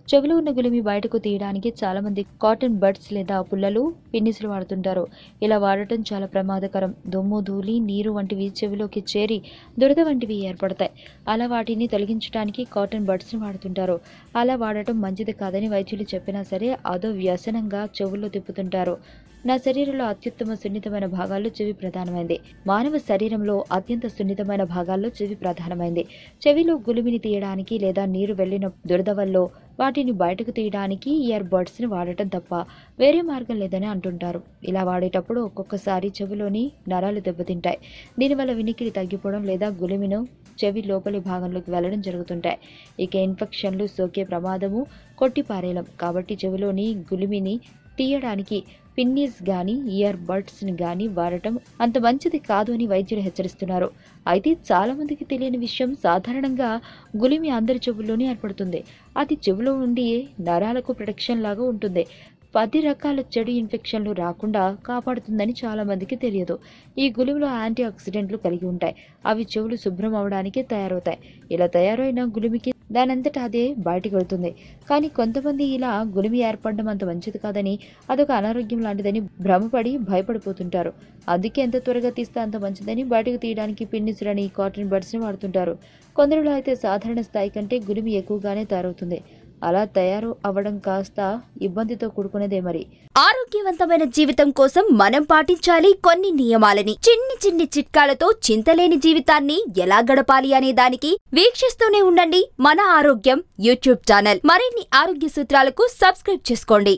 చెవిలో ఉన్న గులిమి బయటకు తీయడానికి చాలా మంది కాటన్ బడ్స్ లేదా పుల్లలు, పిన్నిసులు వాడుతుంటారు. ఇలా వాడటం చాలా ప్రమాదకరం. దుమ్ము, ధూళి, నీరు వంటివి చెవిలోకి చేరి దురద వంటివి ఏర్పడతాయి. అలా వాటిని తొలగించడానికి కాటన్ బడ్స్ ని వాడుతుంటారు. అలా వాడటం మంచిది కాదని వైద్యులు చెప్పినా సరే అదో వ్యసనంగా చెవుల్లో తిప్పుతుంటారు. నా శరీరంలో అత్యుత్తమ సున్నితమైన భాగాల్లో చెవి ప్రధానమైంది. మానవ శరీరంలో అత్యంత సున్నితమైన భాగాల్లో చెవి ప్రధానమైంది. చెవిలో గులిమిని తీయడానికి లేదా నీరు వెళ్లిన దురద వల్ల వాటిని బయటకు తీయడానికి ఇయర్ బడ్స్ ని వాడటం తప్ప వేరే మార్గం లేదని అంటుంటారు. ఇలా వాడేటప్పుడు ఒక్కొక్కసారి చెవిలోని నరాలు దెబ్బతింటాయి. దీనివల్ల వినికిడి తగ్గిపోవడం లేదా గులిమిను చెవి లోపలి భాగంలోకి వెళ్లడం జరుగుతుంటాయి. ఇక ఇన్ఫెక్షన్లు సోకే ప్రమాదము కొట్టిపారేయడం. కాబట్టి చెవిలోని గులిమిని తీయడానికి పిన్నీస్ గాని ఇయర్ బడ్స్ ని గాని వాడటం అంత మంచిది కాదు అని వైద్యులు హెచ్చరిస్తున్నారు. అయితే చాలా మందికి తెలియని విషయం, సాధారణంగా గులిమి అందరి చెవుల్లోనే ఏర్పడుతుంది. అది చెవిలో ఉండి నరాలకు ప్రొటెక్షన్ లాగా ఉంటుంది. 10 రకాల చెడు ఇన్ఫెక్షన్లు రాకుండా కాపాడుతుందని చాలా మందికి తెలియదు. ఈ గులిమిలో యాంటీ ఆక్సిడెంట్లు కలిగి ఉంటాయి. అవి చెవులు శుభ్రం అవడానికి తయారవుతాయి. ఇలా తయారైన గులిమికి దానంతటా అదే బయటకు వెళ్తుంది. కానీ కొంతమంది ఇలా గులిమి ఏర్పడడం అంత మంచిది కాదని, అదొక అనారోగ్యం లాంటిదని భ్రమపడి భయపడిపోతుంటారు. అందుకే ఎంత త్వరగా తీస్తే అంత మంచిదని బయటకు తీయడానికి పిన్నిసులని, కాటన్ బడ్స్ ని వాడుతుంటారు. కొందరిలో అయితే సాధారణ స్థాయి కంటే గులిమి ఎక్కువగానే తయారవుతుంది. అలా తయారు అవ్వడం కాస్త ఇబ్బందితో కూడుకునేదే. మరి ఆరోగ్యవంతమైన జీవితం కోసం మనం పాటించాలి కొన్ని నియమాలని. చిన్ని చిన్ని చిట్కాలతో చింతలేని జీవితాన్ని ఎలా గడపాలి అనే దానికి వీక్షిస్తూనే ఉండండి మన ఆరోగ్యం యూట్యూబ్ ఛానల్. మరిన్ని ఆరోగ్య సూత్రాలకు సబ్స్క్రైబ్ చేసుకోండి.